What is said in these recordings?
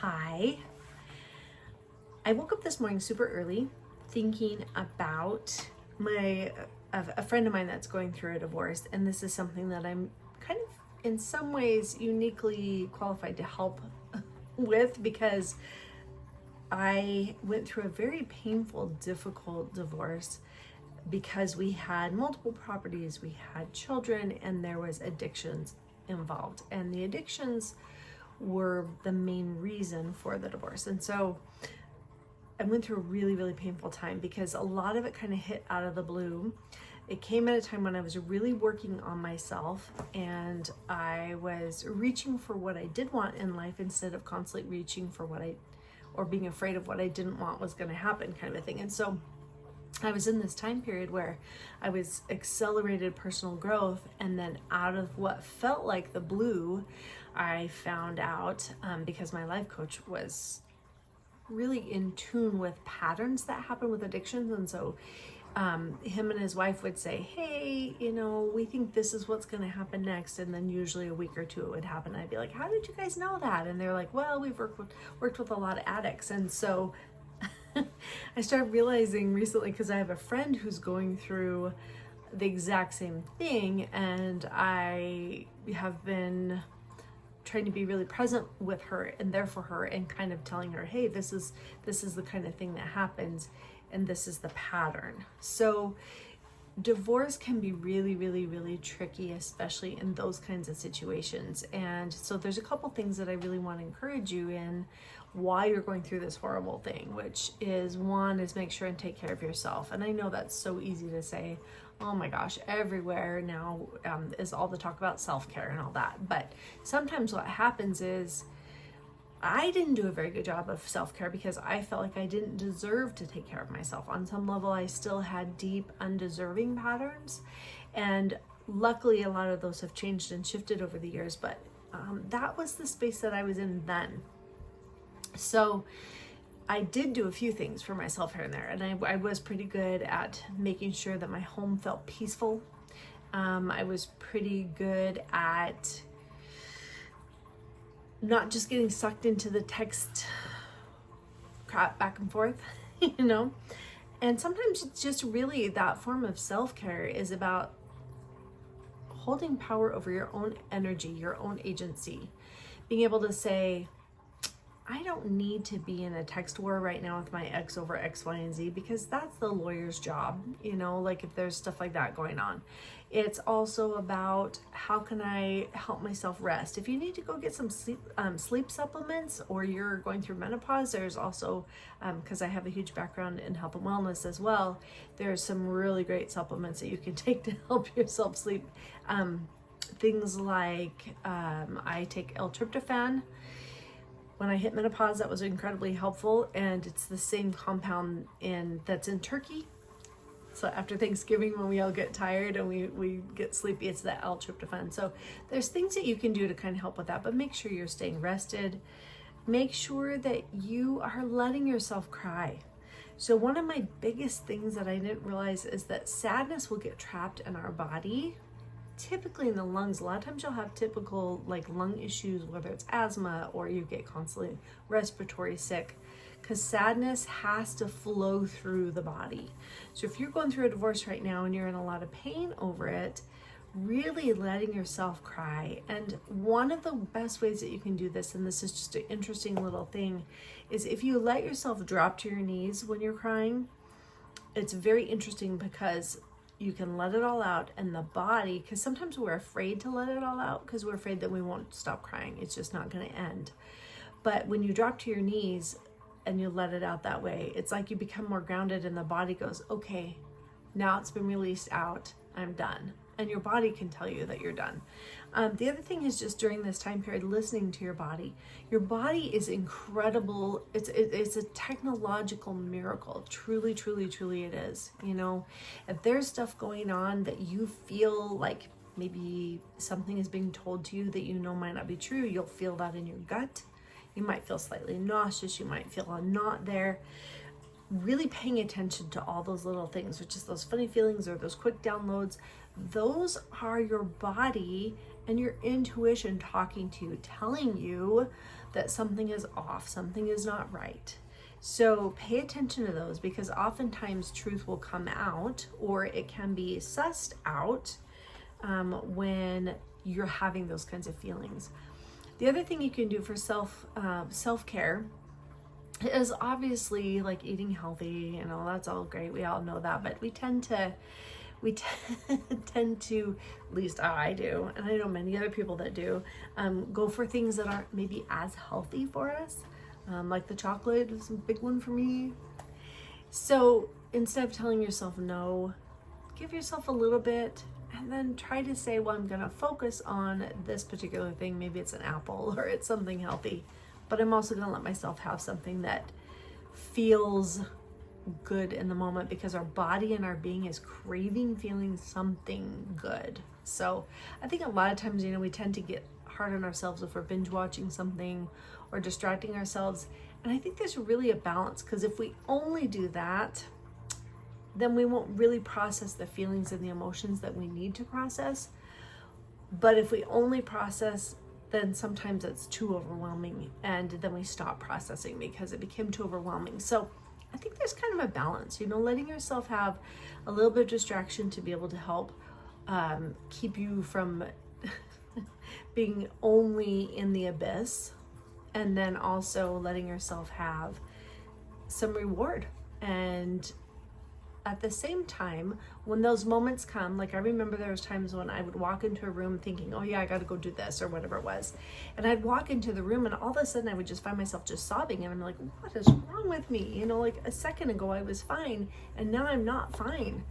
Hi. I woke up this morning super early thinking about a friend of mine that's going through a divorce, and this is something that I'm kind of in some ways uniquely qualified to help with because I went through a very painful, difficult divorce because we had multiple properties, we had children, and there was addictions involved, and the addictions were the main reason for the divorce. And so I went through a really, really painful time because a lot of it kind of hit out of the blue. It came at a time when I was really working on myself and I was reaching for what I did want in life instead of constantly reaching for or being afraid of what I didn't want was going to happen, kind of a thing. And so I was in this time period where I was accelerated personal growth, and then out of what felt like the blue, I found out because my life coach was really in tune with patterns that happen with addictions. And so him and his wife would say, hey, we think this is what's going to happen next. And then usually a week or two it would happen. I'd be like, how did you guys know that? And they're like, well, we've worked with a lot of addicts. And so I started realizing recently, because I have a friend who's going through the exact same thing, and I have been trying to be really present with her and there for her and kind of telling her, hey, this is the kind of thing that happens and this is the pattern. So divorce can be really, really, really tricky, especially in those kinds of situations. And so there's a couple things that I really want to encourage you in why you're going through this horrible thing, which is one is make sure and take care of yourself. And I know that's so easy to say, oh my gosh, everywhere now is all the talk about self-care and all that. But sometimes what happens is I didn't do a very good job of self-care because I felt like I didn't deserve to take care of myself. On some level, I still had deep, undeserving patterns. And luckily, a lot of those have changed and shifted over the years. But that was the space that I was in then. So I did do a few things for myself here and there. And I was pretty good at making sure that my home felt peaceful. I was pretty good at not just getting sucked into the text crap back and forth, And sometimes it's just really that form of self-care is about holding power over your own energy, your own agency, being able to say, I don't need to be in a text war right now with my ex over X, Y, and Z because that's the lawyer's job, like if there's stuff like that going on. It's also about how can I help myself rest. If you need to go get some sleep supplements or you're going through menopause, there's also, because I have a huge background in health and wellness as well, there's some really great supplements that you can take to help yourself sleep. Things like I take L-tryptophan. When I hit menopause, that was incredibly helpful, and it's the same compound that's in turkey. So after Thanksgiving, when we all get tired and we get sleepy, it's that L-tryptophan. So there's things that you can do to kind of help with that, but make sure you're staying rested. Make sure that you are letting yourself cry. So one of my biggest things that I didn't realize is that sadness will get trapped in our body, typically in the lungs. A lot of times you'll have typical lung issues, whether it's asthma or you get constantly respiratory sick, because sadness has to flow through the body. So if you're going through a divorce right now and you're in a lot of pain over it, really letting yourself cry. And one of the best ways that you can do this, and this is just an interesting little thing, is if you let yourself drop to your knees when you're crying. It's very interesting because you can let it all out, and the body, because sometimes we're afraid to let it all out because we're afraid that we won't stop crying. It's just not going to end. But when you drop to your knees and you let it out that way, it's like you become more grounded and the body goes, okay, now it's been released out, I'm done. And your body can tell you that you're done. The other thing is just during this time period, listening to your body. Your body is incredible. It's a technological miracle. Truly, truly, truly it is. If there's stuff going on that you feel like maybe something is being told to you that might not be true, you'll feel that in your gut. You might feel slightly nauseous. You might feel a knot there. Really paying attention to all those little things, which is those funny feelings or those quick downloads, those are your body and your intuition talking to you, telling you that something is off, something is not right. So pay attention to those, because oftentimes truth will come out, or it can be sussed out when you're having those kinds of feelings. The other thing you can do for self-care is obviously like eating healthy. That's all great. We all know that, but we tend to, at least I do, and I know many other people that do, go for things that aren't maybe as healthy for us. Like the chocolate is a big one for me. So instead of telling yourself no, give yourself a little bit, and then try to say, well, I'm going to focus on this particular thing. Maybe it's an apple or it's something healthy, but I'm also going to let myself have something that feels good in the moment, because our body and our being is craving feeling something good. So I think a lot of times, we tend to get hard on ourselves if we're binge watching something or distracting ourselves. And I think there's really a balance, because if we only do that, then we won't really process the feelings and the emotions that we need to process. But if we only process, then sometimes it's too overwhelming, and then we stop processing because it became too overwhelming. So I think there's kind of a balance, letting yourself have a little bit of distraction to be able to help keep you from being only in the abyss, and then also letting yourself have some reward. And at the same time, when those moments come, like I remember there was times when I would walk into a room thinking, oh yeah, I got to go do this or whatever it was. And I'd walk into the room and all of a sudden I would just find myself just sobbing. And I'm like, what is wrong with me? Like a second ago I was fine and now I'm not fine.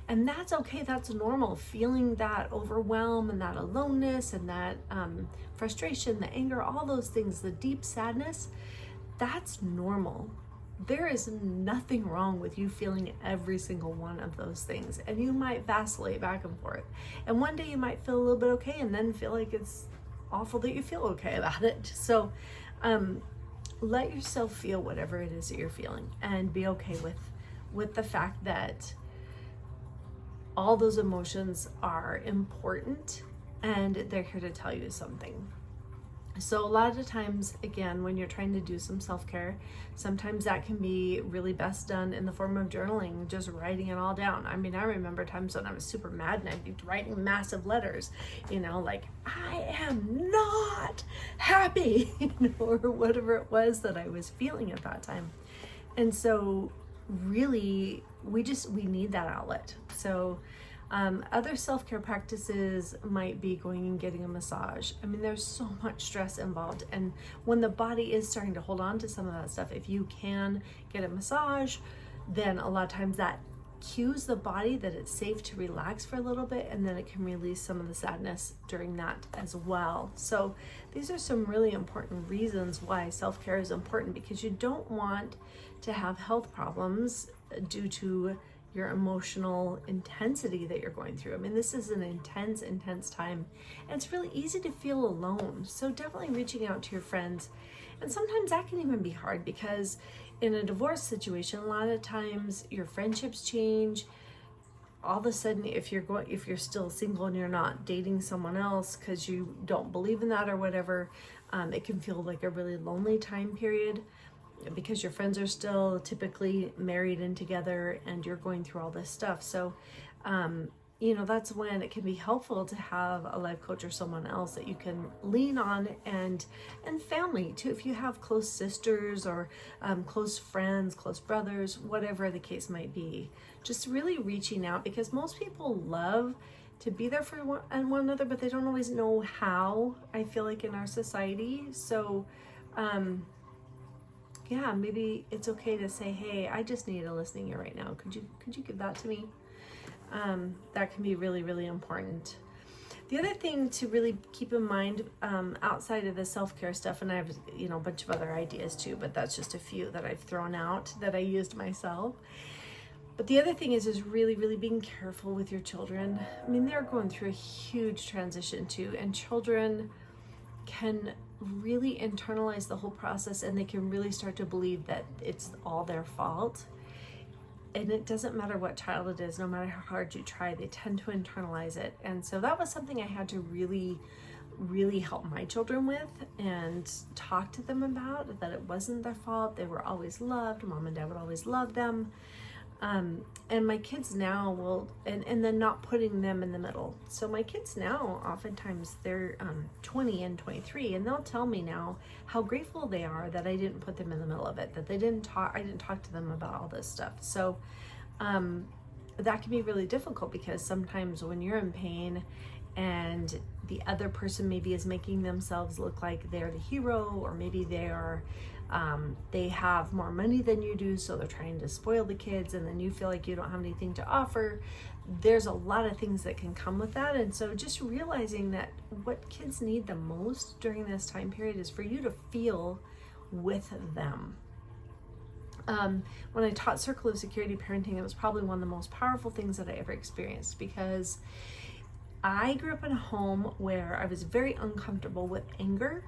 And that's okay. That's normal. Feeling that overwhelm and that aloneness and that frustration, the anger, all those things, the deep sadness, that's normal. There is nothing wrong with you feeling every single one of those things. And you might vacillate back and forth. And one day you might feel a little bit okay and then feel like it's awful that you feel okay about it. So let yourself feel whatever it is that you're feeling, and be okay with the fact that all those emotions are important and they're here to tell you something. So a lot of the times, again, when you're trying to do some self-care, sometimes that can be really best done in the form of journaling, just writing it all down. I mean, I remember times when I was super mad and I'd be writing massive letters, like, I am not happy, or whatever it was that I was feeling at that time. And so really, we need that outlet. So other self-care practices might be going and getting a massage. I mean, there's so much stress involved. And when the body is starting to hold on to some of that stuff, if you can get a massage, then a lot of times that cues the body that it's safe to relax for a little bit, and then it can release some of the sadness during that as well. So these are some really important reasons why self-care is important, because you don't want to have health problems due to your emotional intensity that you're going through. I mean, this is an intense time, and it's really easy to feel alone. So definitely reaching out to your friends. And sometimes that can even be hard, because in a divorce situation, a lot of times your friendships change. All of a sudden, if you're still single and you're not dating someone else because you don't believe in that or whatever, it can feel like a really lonely time period, because your friends are still typically married and together and you're going through all this stuff. So, that's when it can be helpful to have a life coach or someone else that you can lean on, and family too. If you have close sisters or close friends, close brothers, whatever the case might be, just really reaching out, because most people love to be there for one another, but they don't always know how, I feel like, in our society. So, yeah, maybe it's okay to say, hey, I just need a listening ear right now. Could you give that to me? That can be really, really important. The other thing to really keep in mind, outside of the self-care stuff, and I have, a bunch of other ideas too, but that's just a few that I've thrown out that I used myself. But the other thing is really, really being careful with your children. I mean, they're going through a huge transition too, and children can really internalize the whole process, and they can really start to believe that it's all their fault. And it doesn't matter what child it is, no matter how hard you try, they tend to internalize it. And so that was something I had to really really help my children with and talk to them about, that it wasn't their fault. They were always loved. Mom and dad would always love them. And my kids now will, and then not putting them in the middle. So my kids now, oftentimes they're 20 and 23, and they'll tell me now how grateful they are that I didn't put them in the middle of it, that I didn't talk to them about all this stuff. So that can be really difficult, because sometimes when you're in pain and the other person maybe is making themselves look like they're the hero, or maybe they have more money than you do, so they're trying to spoil the kids, and then you feel like you don't have anything to offer. There's a lot of things that can come with that. And so just realizing that what kids need the most during this time period is for you to feel with them. When I taught Circle of Security Parenting, it was probably one of the most powerful things that I ever experienced, because I grew up in a home where I was very uncomfortable with anger,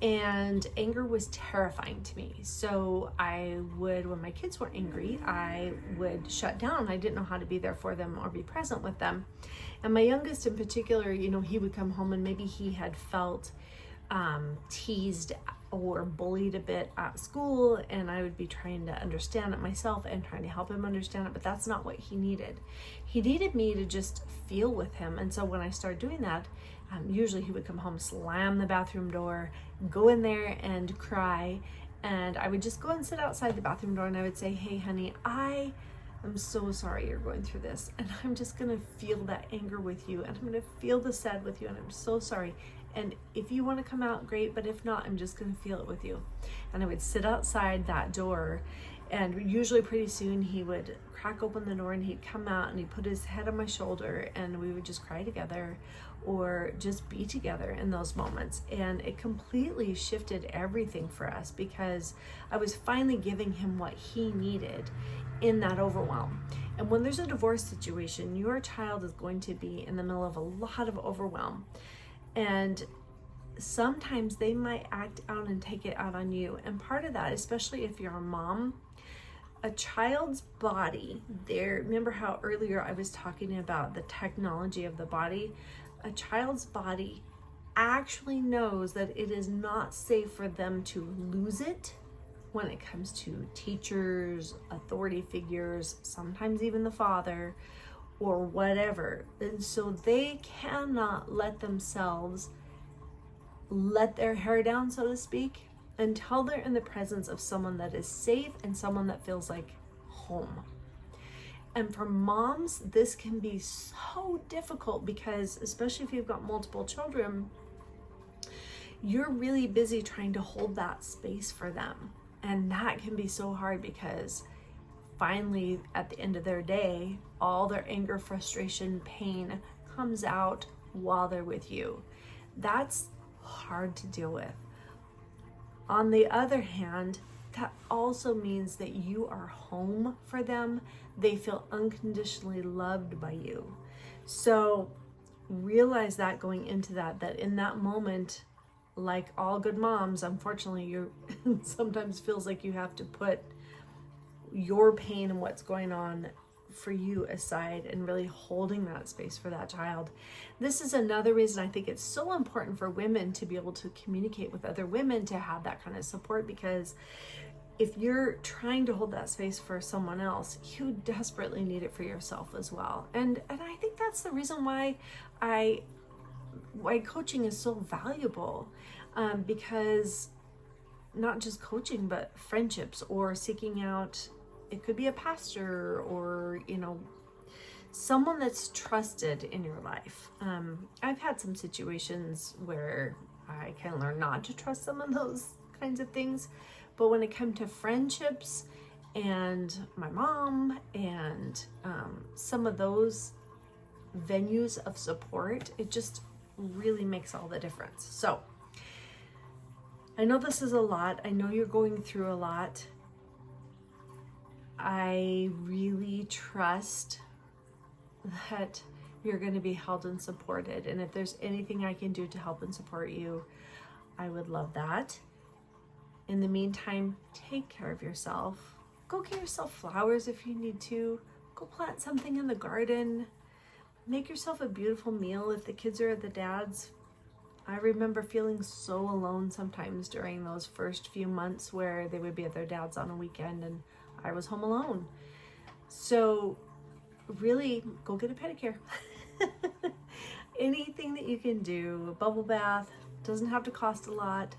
and anger was terrifying to me. So when my kids were angry, I would shut down. I didn't know how to be there for them or be present with them. And my youngest in particular, he would come home and maybe he had felt teased or bullied a bit at school, and I would be trying to understand it myself and trying to help him understand it, but that's not what he needed. He needed me to just feel with him. And so when I started doing that, usually he would come home, slam the bathroom door, go in there and cry, and I would just go and sit outside the bathroom door, and I would say, "Hey honey, I am so sorry you're going through this, and I'm just gonna feel that anger with you, and I'm gonna feel the sad with you, and I'm so sorry. And if you want to come out, great, but if not, I'm just going to feel it with you." And I would sit outside that door, and usually pretty soon he would crack open the door and he'd come out and he'd put his head on my shoulder, and we would just cry together or just be together in those moments. And it completely shifted everything for us, because I was finally giving him what he needed in that overwhelm. And when there's a divorce situation, your child is going to be in the middle of a lot of overwhelm. And sometimes they might act out and take it out on you. And part of that, especially if you're a mom, a child's body, remember how earlier I was talking about the technology of the body? A child's body actually knows that it is not safe for them to lose it when it comes to teachers, authority figures, sometimes even the father, or whatever. And so they cannot let themselves let their hair down, so to speak, until they're in the presence of someone that is safe and someone that feels like home. And for moms, this can be so difficult, because especially if you've got multiple children, you're really busy trying to hold that space for them. And that can be so hard, because finally, at the end of their day, all their anger, frustration, pain comes out while they're with you. That's hard to deal with. On the other hand, that also means that you are home for them. They feel unconditionally loved by you. So realize that going into that in that moment, like all good moms, unfortunately, you sometimes feels like you have to put your pain and what's going on for you aside, and really holding that space for that child. This is another reason I think it's so important for women to be able to communicate with other women, to have that kind of support, because if you're trying to hold that space for someone else, you desperately need it for yourself as well. And I think that's the reason why coaching is so valuable, because not just coaching, but friendships, or seeking out, it could be a pastor, or someone that's trusted in your life. I've had some situations where I kind of learned not to trust some of those kinds of things, but when it came to friendships and my mom and some of those venues of support, it just really makes all the difference. So I know this is a lot. I know you're going through a lot. I really trust that you're going to be held and supported. And if there's anything I can do to help and support you, I would love that. In the meantime, take care of yourself. Go get yourself flowers if you need to. Go plant something in the garden. Make yourself a beautiful meal if the kids are at the dad's. I remember feeling so alone sometimes during those first few months where they would be at their dad's on a weekend and I was home alone. So really, go get a pedicure. Anything that you can do, a bubble bath, doesn't have to cost a lot,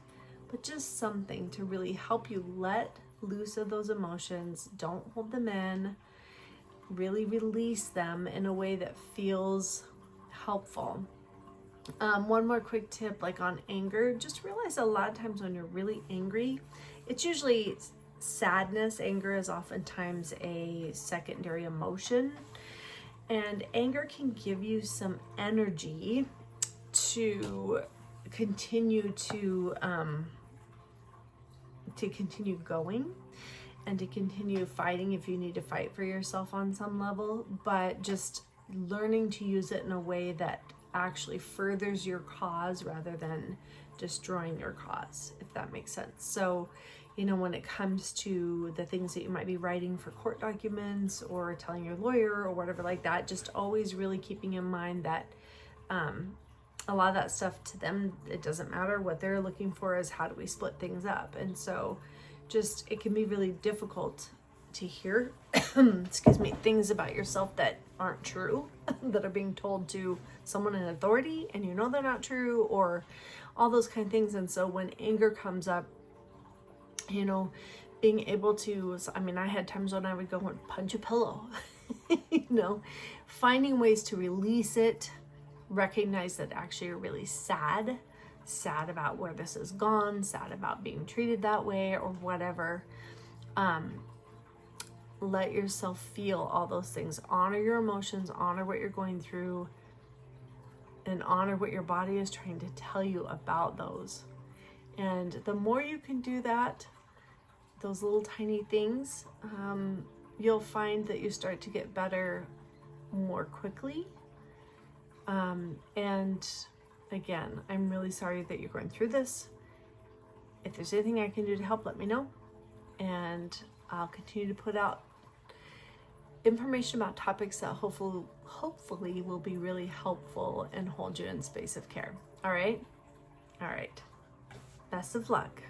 but just something to really help you let loose of those emotions. Don't hold them in. Really release them in a way that feels helpful. One more quick tip, like on anger, just realize a lot of times when you're really angry, it's usually sadness. Anger is oftentimes a secondary emotion, and anger can give you some energy to continue to continue going and to continue fighting if you need to fight for yourself on some level, but just learning to use it in a way that actually furthers your cause rather than destroying your cause, if that makes sense. So, you know, when it comes to the things that you might be writing for court documents or telling your lawyer or whatever like that, just always really keeping in mind that a lot of that stuff to them, it doesn't matter. What they're looking for is how do we split things up. And so just, it can be really difficult to hear, excuse me, things about yourself that aren't true, that are being told to someone in authority and you know they're not true, or all those kind of things. And so when anger comes up, you know, being able to, I mean, I had times when I would go and punch a pillow, you know, finding ways to release it, recognize that actually you're really sad about where this has gone, sad about being treated that way or whatever. Let yourself feel all those things. Honor your emotions, honor what you're going through, and honor what your body is trying to tell you about those. And the more you can do that, those little tiny things, you'll find that you start to get better more quickly. And again, I'm really sorry that you're going through this. If there's anything I can do to help, let me know. And I'll continue to put out information about topics that hopefully will be really helpful and hold you in space of care. All right. Best of luck.